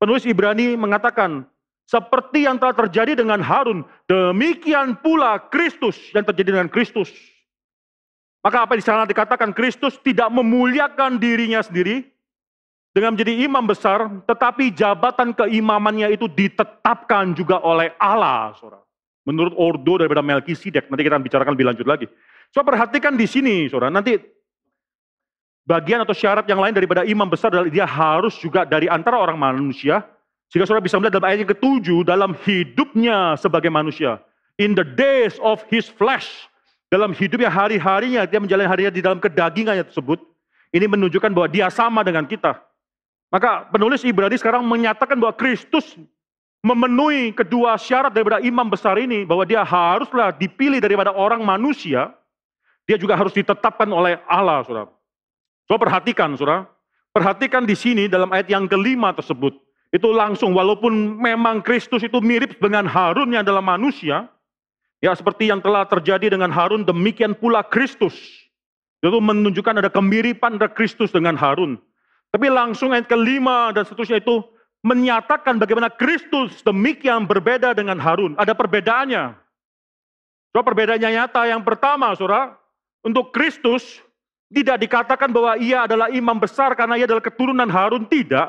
penulis Ibrani mengatakan, seperti yang telah terjadi dengan Harun, demikian pula Kristus yang terjadi dengan Kristus. Maka apa di sana dikatakan, Kristus tidak memuliakan dirinya sendiri dengan menjadi imam besar, tetapi jabatan keimamannya itu ditetapkan juga oleh Allah, saudara. Menurut ordo daripada Melkisedek, nanti kita bicarakan lebih lanjut lagi. So perhatikan di sini, saudara, nanti bagian atau syarat yang lain daripada imam besar adalah dia harus juga dari antara orang manusia, sehingga saudara bisa melihat dalam ayat yang ke-7, dalam hidupnya sebagai manusia. In the days of his flesh, dalam hidupnya hari-harinya, dia menjalani harinya di dalam kedagingannya tersebut, ini menunjukkan bahwa dia sama dengan kita. Maka penulis Ibrani sekarang menyatakan bahwa Kristus memenuhi kedua syarat daripada imam besar ini, bahwa dia haruslah dipilih daripada orang manusia, dia juga harus ditetapkan oleh Allah, saudara. Saudara perhatikan, saudara. Perhatikan di sini dalam ayat yang kelima tersebut. Itu langsung, walaupun memang Kristus itu mirip dengan Harun yang adalah manusia, ya seperti yang telah terjadi dengan Harun, demikian pula Kristus. Itu menunjukkan ada kemiripan antara Kristus dengan Harun. Tapi langsung ayat kelima dan seterusnya itu menyatakan bagaimana Kristus demikian berbeda dengan Harun. Ada perbedaannya. Saudara, perbedaannya nyata. Yang pertama, saudara, untuk Kristus tidak dikatakan bahwa ia adalah imam besar karena ia adalah keturunan Harun. Tidak.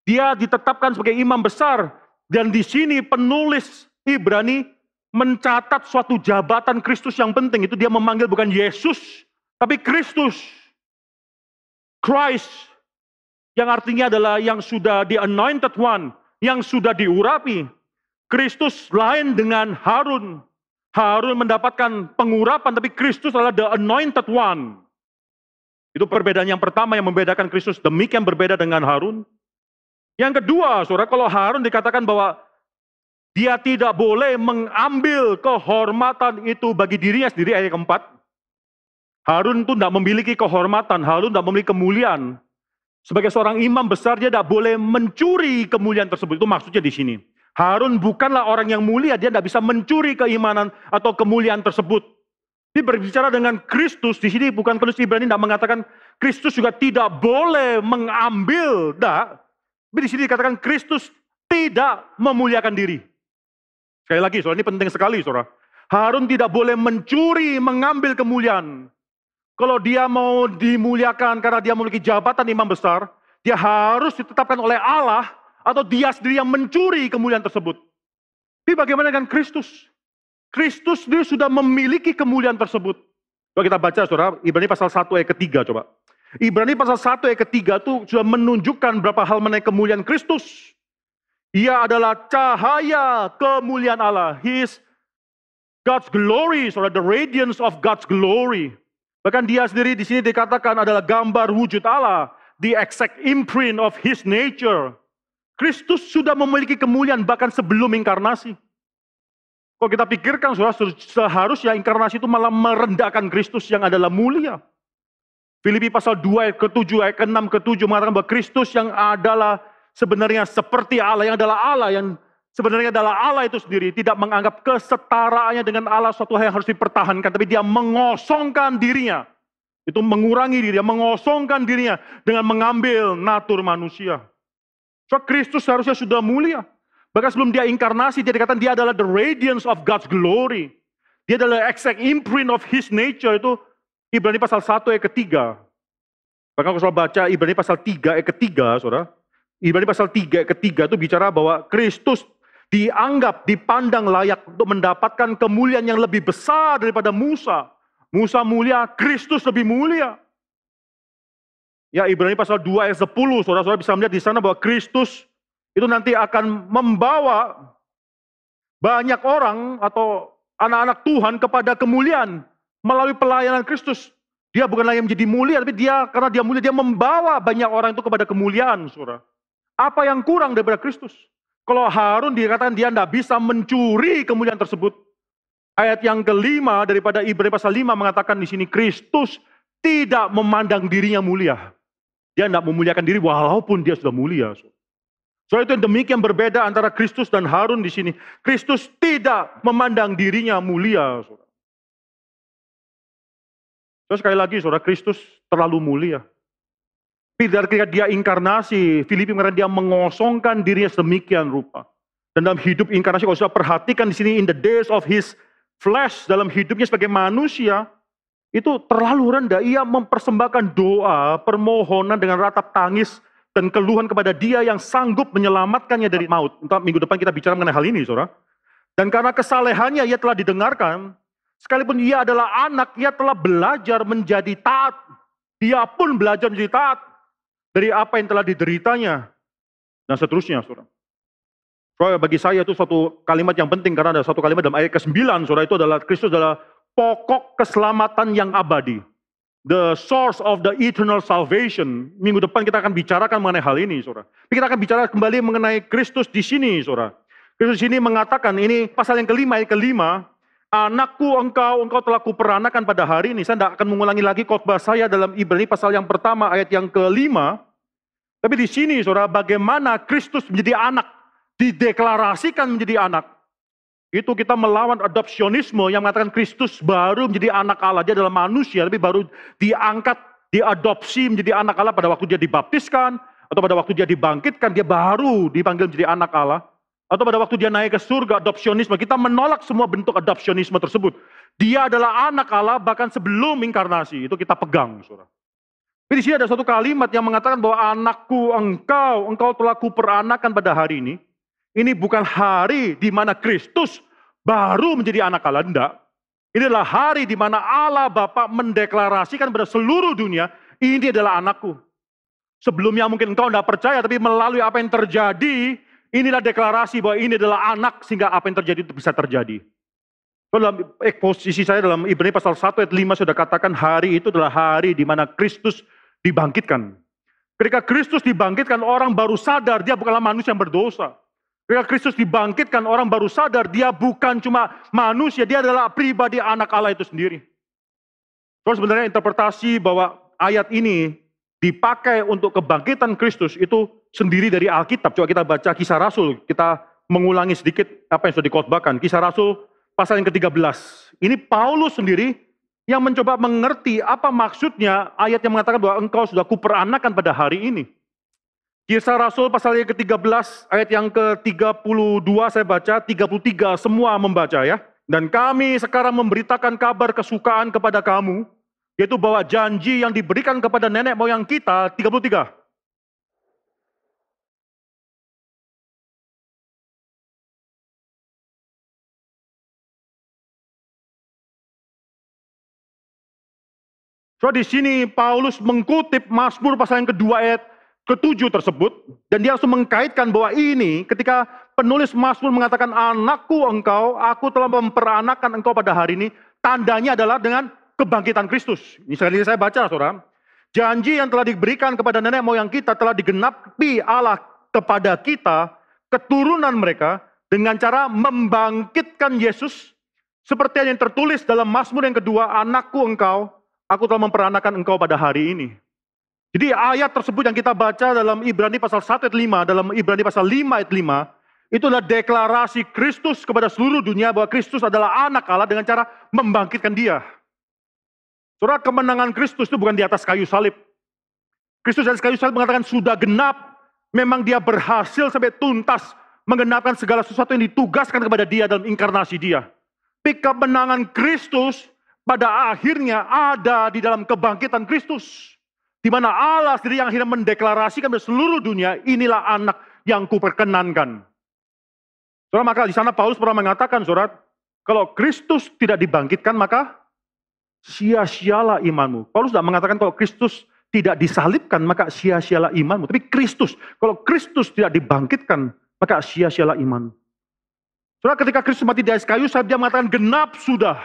Dia ditetapkan sebagai imam besar. Dan di sini penulis Ibrani mencatat suatu jabatan Kristus yang penting. Itu dia memanggil bukan Yesus, tapi Kristus. Christ. Yang artinya adalah yang sudah the anointed one, yang sudah diurapi. Kristus lain dengan Harun. Harun mendapatkan pengurapan, tapi Kristus adalah the anointed one. Itu perbedaan yang pertama yang membedakan Kristus demikian berbeda dengan Harun. Yang kedua, saudara, kalau Harun dikatakan bahwa dia tidak boleh mengambil kehormatan itu bagi dirinya sendiri, ayat keempat. Harun itu tidak memiliki kehormatan, Harun tidak memiliki kemuliaan. Sebagai seorang imam besar, dia tidak boleh mencuri kemuliaan tersebut. Itu maksudnya di sini. Harun bukanlah orang yang mulia, dia tidak bisa mencuri keimanan atau kemuliaan tersebut. Dia berbicara dengan Kristus, di sini bukan penulis Ibrani tidak mengatakan Kristus juga tidak boleh mengambil, tidak. Tapi di sini dikatakan Kristus tidak memuliakan diri. Sekali lagi, saudara, ini penting sekali, saudara. Harun tidak boleh mencuri, mengambil kemuliaan. Kalau dia mau dimuliakan karena dia memiliki jabatan imam besar, dia harus ditetapkan oleh Allah atau dia sendiri yang mencuri kemuliaan tersebut. Tapi bagaimana dengan Kristus? Kristus sendiri sudah memiliki kemuliaan tersebut. Coba kita baca saudara, Ibrani pasal 1 ayat ketiga coba. Ibrani pasal 1 ayat ketiga itu sudah menunjukkan berapa hal mengenai kemuliaan Kristus. Ia adalah cahaya kemuliaan Allah. He is God's glory, saudara, the radiance of God's glory. Bahkan dia sendiri di sini dikatakan adalah gambar wujud Allah, the exact imprint of His nature. Kristus sudah memiliki kemuliaan bahkan sebelum inkarnasi. Kalau kita pikirkan, saudara, seharusnya inkarnasi itu malah merendahkan Kristus yang adalah mulia. Filipi pasal 2 ayat ke-7, ayat ke-6, ke-7 mengatakan bahwa Kristus yang adalah sebenarnya seperti Allah, yang adalah Allah, yang sebenarnya adalah Allah itu sendiri, tidak menganggap kesetaraannya dengan Allah suatu hal yang harus dipertahankan, tapi dia mengosongkan dirinya. Itu mengurangi dirinya, mengosongkan dirinya dengan mengambil natur manusia. So Kristus seharusnya sudah mulia. Bahkan sebelum dia inkarnasi, dia dikatakan dia adalah the radiance of God's glory. Dia adalah exact imprint of His nature, itu Ibrani pasal 1 ayat ketiga. Bahkan kalau saudara baca Ibrani pasal 3 ayat ketiga, saudara. Ibrani pasal 3 ayat ketiga itu bicara bahwa Kristus dianggap, dipandang layak untuk mendapatkan kemuliaan yang lebih besar daripada Musa. Musa mulia, Kristus lebih mulia. Ya, Ibrani pasal 2 ayat 10, saudara-saudara bisa melihat di sana bahwa Kristus itu nanti akan membawa banyak orang atau anak-anak Tuhan kepada kemuliaan melalui pelayanan Kristus. Dia bukan lagi menjadi mulia, tapi dia karena dia mulia, dia membawa banyak orang itu kepada kemuliaan, saudara. Apa yang kurang daripada Kristus? Kalau Harun dikatakan dia tidak bisa mencuri kemuliaan tersebut. Ayat yang kelima daripada Ibrani pasal 5 mengatakan di sini Kristus tidak memandang dirinya mulia. Dia tidak memuliakan diri walaupun dia sudah mulia. So itu yang demikian berbeda antara Kristus dan Harun di sini. Kristus tidak memandang dirinya mulia. So sekali lagi saudara, Kristus terlalu mulia. Ketika dia inkarnasi, Filipi mengatakan dia mengosongkan dirinya sedemikian rupa. Dan dalam hidup inkarnasi, kalau sudah perhatikan di sini in the days of His flesh, dalam hidupnya sebagai manusia, itu terlalu rendah. Ia mempersembahkan doa, permohonan dengan ratap tangis dan keluhan kepada Dia yang sanggup menyelamatkannya dari maut. Entah minggu depan kita bicara mengenai hal ini, saudara. Dan karena kesalehannya ia telah didengarkan, sekalipun ia adalah anak, ia telah belajar menjadi taat. Dia pun belajar menjadi taat dari apa yang telah dideritanya. Dan seterusnya, saudara. Soalnya bagi saya itu suatu kalimat yang penting, karena ada satu kalimat dalam ayat ke-9, saudara, itu adalah Kristus adalah pokok keselamatan yang abadi. The source of the eternal salvation. Minggu depan kita akan bicarakan mengenai hal ini, saudara. Kita akan bicara kembali mengenai Kristus di sini, saudara. Kristus di sini mengatakan, ini pasal yang kelima, ayat kelima, anakku engkau telah kuperanakan pada hari ini. Saya tidak akan mengulangi lagi khotbah saya dalam Ibrani pasal yang pertama, ayat yang kelima. Tapi di sini, saudara, bagaimana Kristus menjadi anak, dideklarasikan menjadi anak. Itu kita melawan adopsionisme yang mengatakan Kristus baru menjadi anak Allah. Dia adalah manusia, tapi baru diangkat, diadopsi menjadi anak Allah pada waktu dia dibaptiskan, atau pada waktu dia dibangkitkan, dia baru dipanggil menjadi anak Allah. Atau pada waktu dia naik ke surga, adopsionisme. Kita menolak semua bentuk adopsionisme tersebut. Dia adalah anak Allah bahkan sebelum inkarnasi. Itu kita pegang, saudara. Tapi di sini ada satu kalimat yang mengatakan bahwa anakku engkau telah kuperanakan pada hari ini. Ini bukan hari di mana Kristus baru menjadi anak Allah, enggak. Ini adalah hari di mana Allah Bapa mendeklarasikan pada seluruh dunia, ini adalah anakku. Sebelumnya mungkin engkau tidak percaya, tapi melalui apa yang terjadi, inilah deklarasi bahwa ini adalah anak, sehingga apa yang terjadi itu bisa terjadi. Dalam posisi saya dalam Ibrani pasal 1 ayat 5 sudah katakan hari itu adalah hari di mana Kristus dibangkitkan. Ketika Kristus dibangkitkan, orang baru sadar dia bukanlah manusia yang berdosa. Ketika Kristus dibangkitkan, orang baru sadar dia bukan cuma manusia, dia adalah pribadi anak Allah itu sendiri. Terus sebenarnya interpretasi bahwa ayat ini dipakai untuk kebangkitan Kristus itu sendiri dari Alkitab. Coba kita baca Kisah Rasul, kita mengulangi sedikit apa yang sudah dikhotbahkan. Kisah Rasul pasal yang ke-13. Ini Paulus sendiri yang mencoba mengerti apa maksudnya ayat yang mengatakan bahwa engkau sudah kuperanakan pada hari ini. Kisah Rasul pasal yang ke-13 ayat yang ke-32 saya baca, 33 semua membaca ya. Dan kami sekarang memberitakan kabar kesukaan kepada kamu, yaitu bahwa janji yang diberikan kepada nenek moyang kita, 33. Di sini Paulus mengutip Mazmur pasal yang kedua ayat ke-7 tersebut, dan dia langsung mengkaitkan bahwa ini ketika penulis Mazmur mengatakan, anakku engkau, aku telah memperanakan engkau pada hari ini, tandanya adalah dengan kebangkitan Kristus. Ini sekali lagi saya baca, saudara. Janji yang telah diberikan kepada nenek moyang kita telah digenapi Allah kepada kita, keturunan mereka, dengan cara membangkitkan Yesus, seperti yang tertulis dalam Mazmur yang kedua, anakku engkau, aku telah memperanakan engkau pada hari ini. Jadi ayat tersebut yang kita baca dalam Ibrani pasal 1 ayat 5, dalam Ibrani pasal 5 ayat 5, itu adalah deklarasi Kristus kepada seluruh dunia bahwa Kristus adalah anak Allah dengan cara membangkitkan dia. Saudara, kemenangan Kristus itu bukan di atas kayu salib. Kristus di atas kayu salib mengatakan sudah genap, memang dia berhasil sampai tuntas menggenapkan segala sesuatu yang ditugaskan kepada dia dalam inkarnasi dia. Tapi kemenangan Kristus pada akhirnya ada di dalam kebangkitan Kristus. Di mana Allah sendiri yang akhirnya mendeklarasikan kepada seluruh dunia, inilah anak yang kuperkenankan. Saudara, maka di sana Paulus pernah mengatakan, saudara, kalau Kristus tidak dibangkitkan, maka sia-sialah imanmu. Paulus tidak mengatakan kalau Kristus tidak disalibkan, maka sia-sialah imanmu. Tapi Kristus, kalau Kristus tidak dibangkitkan, maka sia-sialah imanmu. Saudara, ketika Kristus mati di atas kayu salib, dia mengatakan genap sudah.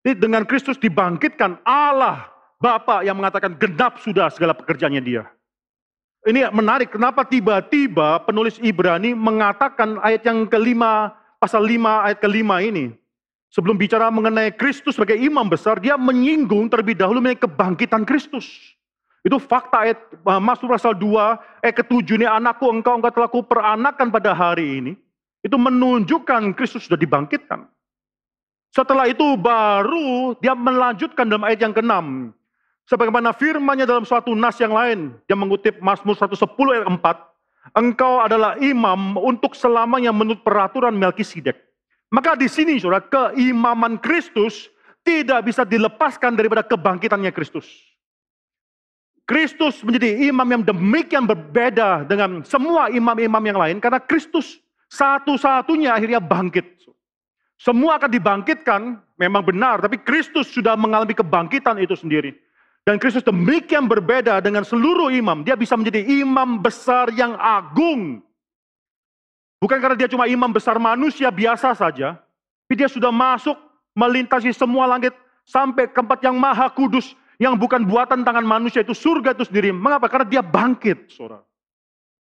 Jadi dengan Kristus dibangkitkan, Allah Bapa yang mengatakan genap sudah segala pekerjaannya dia. Ini menarik, kenapa tiba-tiba penulis Ibrani mengatakan ayat yang kelima, pasal 5 ayat kelima ini. Sebelum bicara mengenai Kristus sebagai imam besar, dia menyinggung terlebih dahulu mengenai kebangkitan Kristus. Itu fakta ayat Mazmur pasal 2 ayat ke-7 ini, anakku engkau telah kuperanakan pada hari ini. Itu menunjukkan Kristus sudah dibangkitkan. Setelah itu baru dia melanjutkan dalam ayat yang ke-6. Sebagaimana firman-Nya dalam suatu nas yang lain, dia mengutip Mazmur 110 ayat 4, engkau adalah imam untuk selamanya menurut peraturan Melkisedek. Maka di sini saudara, keimaman Kristus tidak bisa dilepaskan daripada kebangkitannya Kristus. Kristus menjadi imam yang demikian berbeda dengan semua imam-imam yang lain, karena Kristus satu-satunya akhirnya bangkit. Semua akan dibangkitkan, memang benar, tapi Kristus sudah mengalami kebangkitan itu sendiri. Dan Kristus demikian berbeda dengan seluruh imam. Dia bisa menjadi imam besar yang agung. Bukan karena dia cuma imam besar manusia biasa saja. Tapi dia sudah masuk melintasi semua langit. Sampai ke tempat yang maha kudus. Yang bukan buatan tangan manusia, itu surga itu sendiri. Mengapa? Karena dia bangkit, saudara.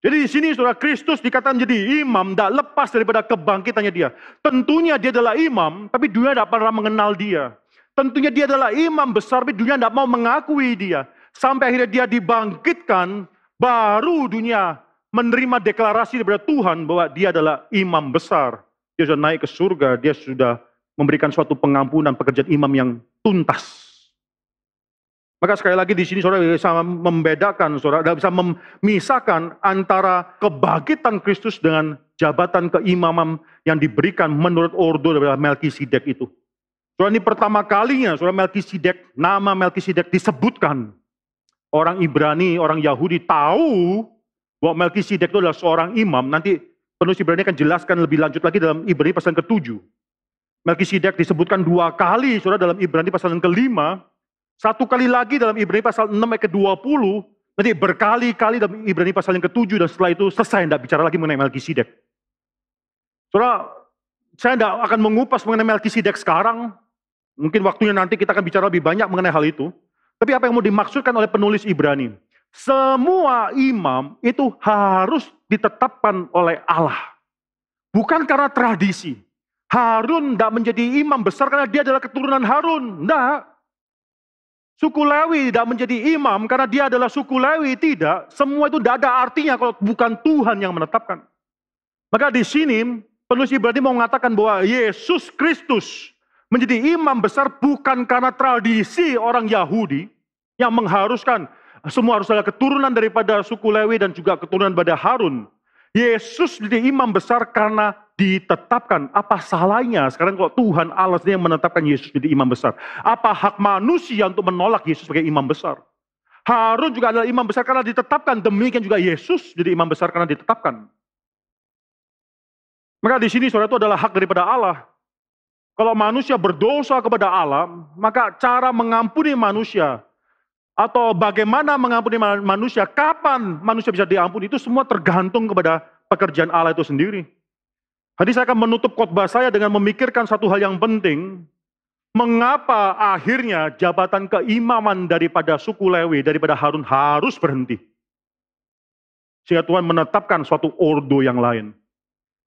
Jadi di sini saudara, Kristus dikatakan jadi imam. Tidak lepas daripada kebangkitannya dia. Tentunya dia adalah imam. Tapi dunia tidak pernah mengenal dia. Tentunya dia adalah imam besar, tapi dunia tidak mau mengakui dia. Sampai akhirnya dia dibangkitkan, baru dunia menerima deklarasi daripada Tuhan bahwa dia adalah imam besar. Dia sudah naik ke surga, dia sudah memberikan suatu pengampunan pekerjaan imam yang tuntas. Maka sekali lagi di sini saudara bisa membedakan, saudara bisa memisahkan antara kebangkitan Kristus dengan jabatan keimaman yang diberikan menurut ordo daripada Melkisedek itu. Saudara, ini pertama kalinya saudara Melkisedek, nama Melkisedek disebutkan. Orang Ibrani, orang Yahudi tahu bahwa Melkisedek itu adalah seorang imam. Nanti penulis Ibrani akan jelaskan lebih lanjut lagi dalam Ibrani pasal yang ke-7. Melkisedek disebutkan 2 kali saudara dalam Ibrani pasal yang ke-5. 1 kali lagi dalam Ibrani pasal 6 ayat ke-20. Nanti berkali-kali dalam Ibrani pasal yang ke-7 dan setelah itu selesai, tidak bicara lagi mengenai Melkisedek. Saudara, saya tidak akan mengupas mengenai Melkisedek sekarang. Mungkin waktunya nanti kita akan bicara lebih banyak mengenai hal itu. Tapi apa yang mau dimaksudkan oleh penulis Ibrani? Semua imam itu harus ditetapkan oleh Allah. Bukan karena tradisi. Harun tidak menjadi imam besar karena dia adalah keturunan Harun. Tidak. Suku Lewi tidak menjadi imam karena dia adalah suku Lewi. Tidak. Semua itu tidak ada artinya kalau bukan Tuhan yang menetapkan. Maka di sini penulis Ibrani mau mengatakan bahwa Yesus Kristus menjadi imam besar bukan karena tradisi orang Yahudi yang mengharuskan semua harus adalah keturunan daripada suku Lewi dan juga keturunan daripada Harun. Yesus menjadi imam besar karena ditetapkan. Apa salahnya sekarang kalau Tuhan Allah sendiri yang menetapkan Yesus menjadi imam besar? Apa hak manusia untuk menolak Yesus sebagai imam besar? Harun juga adalah imam besar karena ditetapkan. Demikian juga Yesus jadi imam besar karena ditetapkan. Maka di sini saudara itu adalah hak daripada Allah. Kalau manusia berdosa kepada Allah, maka cara mengampuni manusia atau bagaimana mengampuni manusia, kapan manusia bisa diampuni, itu semua tergantung kepada pekerjaan Allah itu sendiri. Jadi saya akan menutup khotbah saya dengan memikirkan satu hal yang penting. Mengapa akhirnya jabatan keimaman daripada suku Lewi, daripada Harun harus berhenti? Sehingga Tuhan menetapkan suatu ordo yang lain.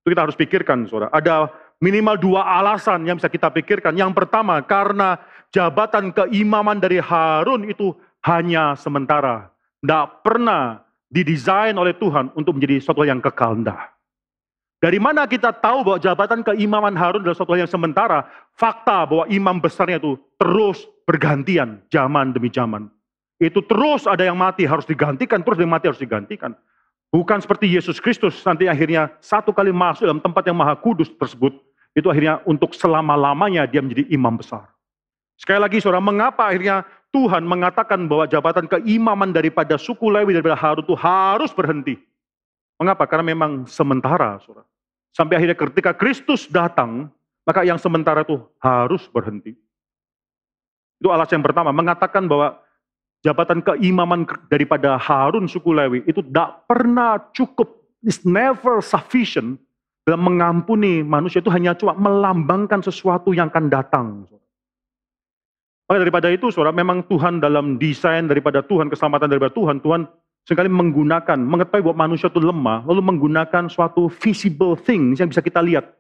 Itu kita harus pikirkan, saudara. Ada minimal 2 alasan yang bisa kita pikirkan. Yang pertama, karena jabatan keimaman dari Harun itu hanya sementara. Tidak pernah didesain oleh Tuhan untuk menjadi suatu yang kekal. Dari mana kita tahu bahwa jabatan keimaman Harun adalah suatu yang sementara? Fakta bahwa imam besarnya itu terus bergantian, zaman demi zaman. Itu terus ada yang mati harus digantikan, terus ada yang mati harus digantikan. Bukan seperti Yesus Kristus, nanti akhirnya satu kali masuk dalam tempat yang maha kudus tersebut, itu akhirnya untuk selama-lamanya dia menjadi imam besar. Sekali lagi saudara, mengapa akhirnya Tuhan mengatakan bahwa jabatan keimaman daripada suku Lewi, daripada Harun itu harus berhenti? Mengapa? Karena memang sementara, saudara. Sampai akhirnya ketika Kristus datang, maka yang sementara itu harus berhenti. Itu alasan yang pertama, mengatakan bahwa jabatan keimaman daripada Harun suku Lewi itu tidak pernah cukup, is never sufficient dalam mengampuni manusia, itu hanya cuma melambangkan sesuatu yang akan datang. Maka daripada itu, saudara, memang Tuhan dalam desain daripada Tuhan, keselamatan daripada Tuhan seringkali mengetahui bahwa manusia itu lemah, lalu menggunakan suatu visible things yang bisa kita lihat,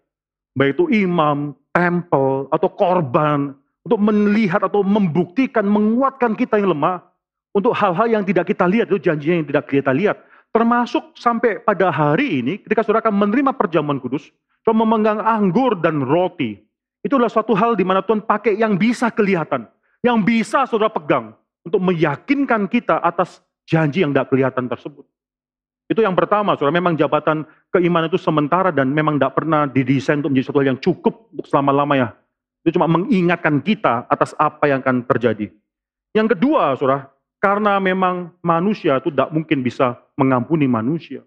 baik itu imam, tempel, atau korban, untuk melihat atau membuktikan, menguatkan kita yang lemah, untuk hal-hal yang tidak kita lihat, itu janjinya yang tidak kita lihat. Termasuk sampai pada hari ini, ketika saudara akan menerima perjamuan kudus, saudara memegang anggur dan roti. Itu adalah suatu hal di mana Tuhan pakai yang bisa kelihatan, yang bisa saudara pegang, untuk meyakinkan kita atas janji yang tidak kelihatan tersebut. Itu yang pertama, saudara, memang jabatan keimanan itu sementara dan memang tidak pernah didesain untuk menjadi suatu hal yang cukup untuk selama-lamanya. Itu cuma mengingatkan kita atas apa yang akan terjadi. Yang kedua, saudara, karena memang manusia itu tidak mungkin bisa mengampuni manusia.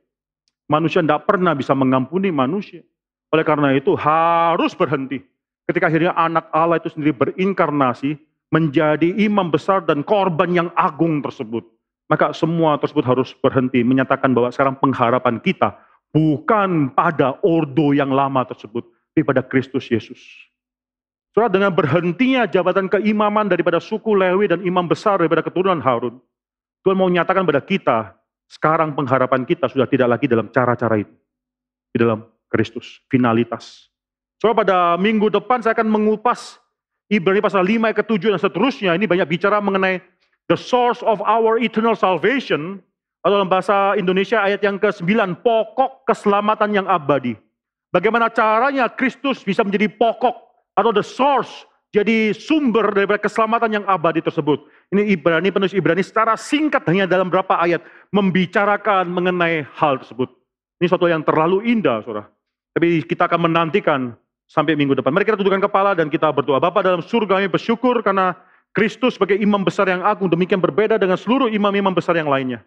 Manusia tidak pernah bisa mengampuni manusia. Oleh karena itu harus berhenti. Ketika akhirnya anak Allah itu sendiri berinkarnasi, menjadi imam besar dan korban yang agung tersebut. Maka semua tersebut harus berhenti, menyatakan bahwa sekarang pengharapan kita bukan pada ordo yang lama tersebut, tapi pada Kristus Yesus. Saudara, dengan berhentinya jabatan keimaman daripada suku Lewi dan imam besar daripada keturunan Harun, Tuhan mau menyatakan pada kita, sekarang pengharapan kita sudah tidak lagi dalam cara-cara itu. Di dalam Kristus, finalitas. Saudara, pada minggu depan saya akan mengupas Ibrani pasal 5 ayat ke-7 dan seterusnya. Ini banyak bicara mengenai the source of our eternal salvation, atau dalam bahasa Indonesia ayat yang ke-9, pokok keselamatan yang abadi. Bagaimana caranya Kristus bisa menjadi pokok, atau the source, jadi sumber daripada keselamatan yang abadi tersebut. Ini penulis Ibrani secara singkat hanya dalam berapa ayat membicarakan mengenai hal tersebut. Ini suatu yang terlalu indah, saudara. Tapi kita akan menantikan sampai minggu depan. Mari kita tundukkan kepala dan kita berdoa. Bapa dalam surga, kami bersyukur karena Kristus sebagai imam besar yang agung, demikian berbeda dengan seluruh imam-imam besar yang lainnya.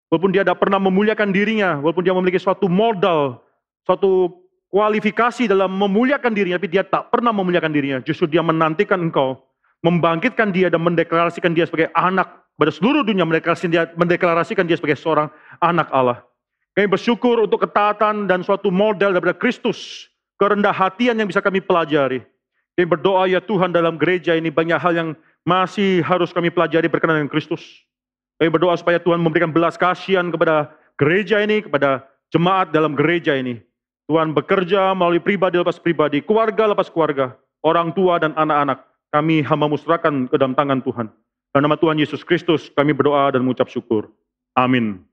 Walaupun dia tidak pernah memuliakan dirinya, walaupun dia memiliki suatu modal, suatu kualifikasi dalam memuliakan dirinya, tapi dia tak pernah memuliakan dirinya. Justru dia menantikan engkau, membangkitkan dia dan mendeklarasikan dia sebagai anak pada seluruh dunia, mendeklarasikan dia sebagai seorang anak Allah. Kami bersyukur untuk ketaatan dan suatu model daripada Kristus, kerendah hatian yang bisa kami pelajari. Kami berdoa ya Tuhan, dalam gereja ini banyak hal yang masih harus kami pelajari berkenaan dengan Kristus. Kami berdoa supaya Tuhan memberikan belas kasihan kepada gereja ini, kepada jemaat dalam gereja ini. Tuhan bekerja melalui pribadi lepas pribadi, keluarga lepas keluarga, orang tua dan anak-anak. Kami hamba musrahkan ke dalam tangan Tuhan. Dalam nama Tuhan Yesus Kristus kami berdoa dan mengucap syukur. Amin.